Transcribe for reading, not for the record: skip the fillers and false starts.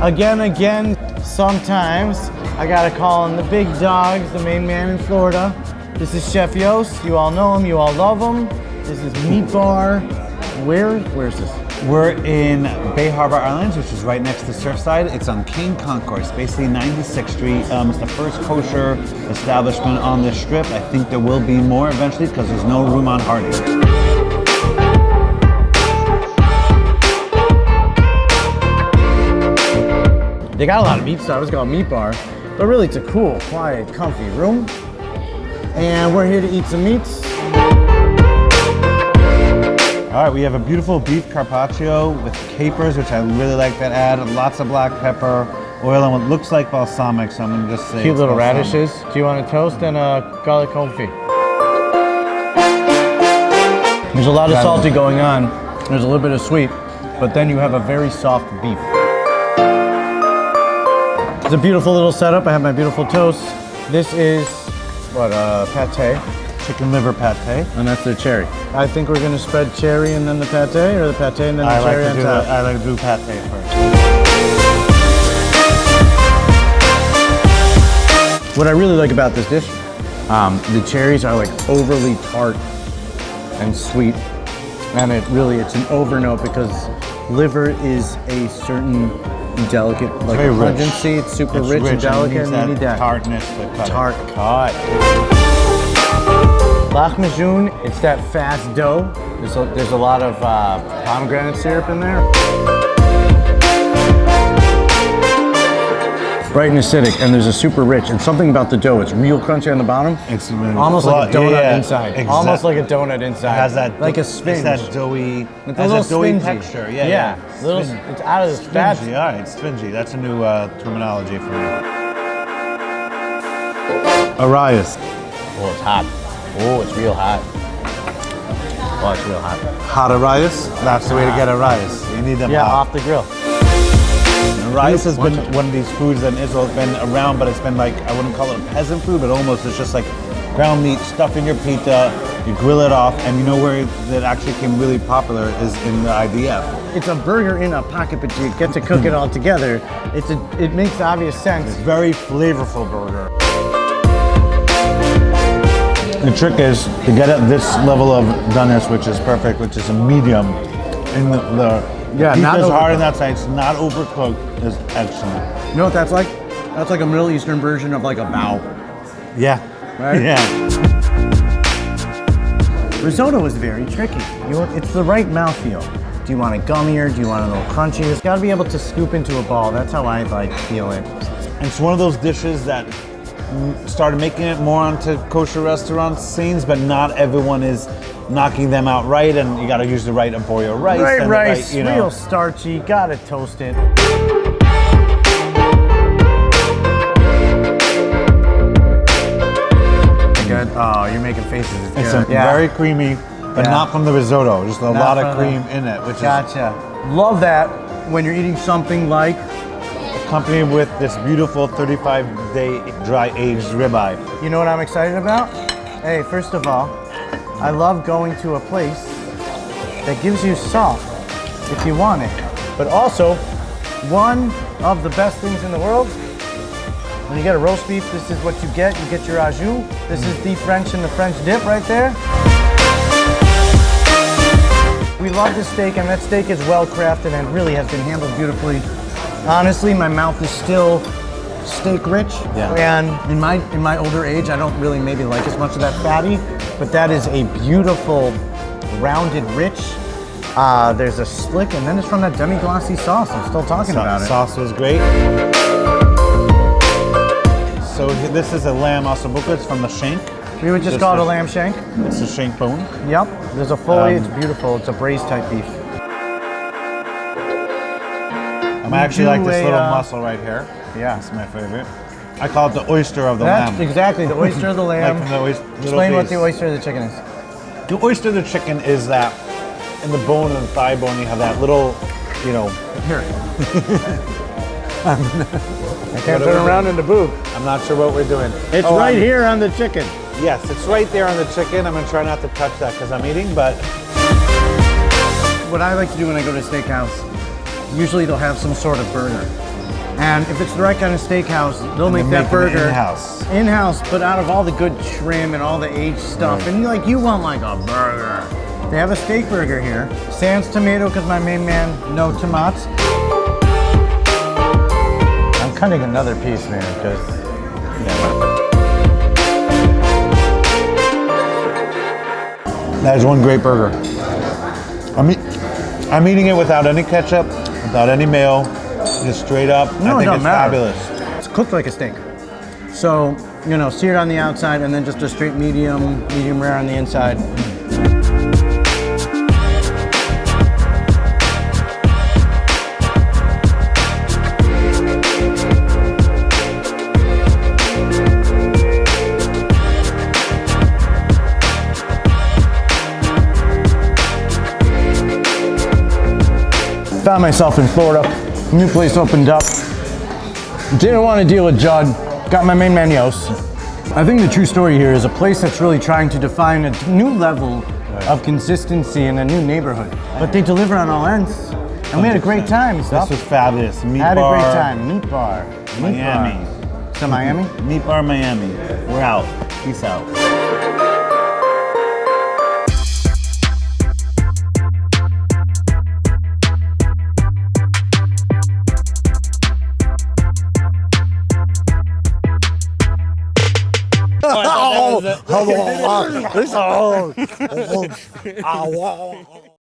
Again, sometimes I gotta call in the big dogs, the main man in Florida. This is Chef Yos. You all know him, you all love him. This is Meat Bar. Where's this? We're in Bay Harbor Islands, which is right next to Surfside. It's on King Concourse, basically 96th Street. It's the first kosher establishment on this strip. I think there will be more eventually because there's no room on Hardy. They got a lot of meat stuff. It's called Meat Bar, but really it's a cool, quiet, comfy room. And we're here to eat some meats. All right, we have a beautiful beef carpaccio with capers, which I really like that add. Lots of black pepper, oil, and what looks like balsamic, so I'm gonna just say cute little balsamic. radishes. Do you want a toast and a garlic confit? There's a lot of salty going on. There's a little bit of sweet, but then you have a very soft beef. It's a beautiful little setup. I have my beautiful toast. This is, what, pate. Chicken liver pate. And that's the cherry. I think we're gonna spread cherry and then the pate, or the pate and then the cherry on top. I like to do pate first. What I really like about this dish, the cherries are like overly tart and sweet. And it's an overnote because liver is a certain delicate, like very pungency. It's super rich and delicate, and you need that tartness to cut tart it. cut. Mizune, it's that fast dough. There's a lot of pomegranate syrup in there. Bright and acidic, and there's a super rich, and something about the dough. It's real crunchy on the bottom. It's almost like a donut inside. Exactly. Almost like a donut inside. It has that like a spinge. It's that doughy, it's a little doughy spingy texture. It's out of the fat. Spingy. All right, spingy. That's a new terminology for me. Arias. Oh, it's hot. Oh, it's real hot. Oh, it's real hot. Hot Arias. That's the way to get Arias. You need them hot. Off the grill. Rice has been one of these foods that in Israel has been around, but it's been like, I wouldn't call it a peasant food, but almost it's just like ground meat stuffed in your pita, you grill it off, and you know where it actually became really popular is in the IDF. It's a burger in a pocket, but you get to cook it all together. It makes obvious sense. It's a very flavorful burger. The trick is to get at this level of doneness, which is perfect, which is a medium, in the not is hard on that side. It's not overcooked. It's excellent. You know what that's like? That's like a Middle Eastern version of like a bao. Yeah. Right? Yeah. Risotto is very tricky. It's the right mouthfeel. Do you want it gummier? Do you want it a little crunchy? It's got to be able to scoop into a ball. That's how I feel it. And it's one of those dishes that started making it more onto kosher restaurant scenes, but not everyone is knocking them out right, and you got to use the right arborio rice. Right and rice, the right, real starchy, gotta toast it. Good. Oh, you're making faces. It's good. Very creamy, but not from the risotto. Just a lot of cream in it, which gotcha. Love that when you're eating something like accompanied with this beautiful 35-day dry-aged ribeye. You know what I'm excited about? Hey, first of all, I love going to a place that gives you salt if you want it. But also, one of the best things in the world, when you get a roast beef, this is what you get. You get your au jus. This is the French and the French dip right there. We love this steak, and that steak is well crafted and really has been handled beautifully. Honestly, my mouth is still steak rich, and in my older age, I don't really maybe like as much of that fatty, but that is a beautiful, rounded, rich. There's a slick, and then it's from that demi-glace sauce. I'm still talking about it. Sauce was great. So this is a lamb ossobuco. It's from the Shank. We would just call it a lamb shank. It's a shank bone. Yep. There's a fully. It's beautiful. It's a braised type beef. I actually like this little muscle right here. Yeah, it's my favorite. I call it the oyster of the lamb. Exactly, the oyster of the lamb. Explain what the oyster of the chicken is. The oyster of the chicken is that in the bone and the thigh bone, you have that little, Here. I can't turn around in the booth. I'm not sure what we're doing. It's right here on the chicken. Yes, it's right there on the chicken. I'm going to try not to touch that because I'm eating, but... What I like to do when I go to a steakhouse, usually they'll have some sort of burger. And if it's the right kind of steakhouse, they'll make that burger in-house, but out of all the good trim and all the aged stuff. And like, you want like a burger. They have a steak burger here. Sans tomato, because my main man, no tomatoes. I'm cutting another piece, man, because that is one great burger. I'm eating it without any ketchup, without any mayo, just straight up. No, I think it's matter. fabulous. It's cooked like a steak. So, you know, seared on the outside and then just a straight medium rare on the inside. Found myself in Florida. New place opened up. Didn't want to deal with Judd. Got my main man Yos. I think the true story here is a place that's really trying to define a new level of consistency in a new neighborhood. But they deliver on all ends. And we had a great time. This was fabulous. Meat had bar, a great time. Meat bar. Miami. So Miami? Meat bar Miami. We're out. Peace out. Oh,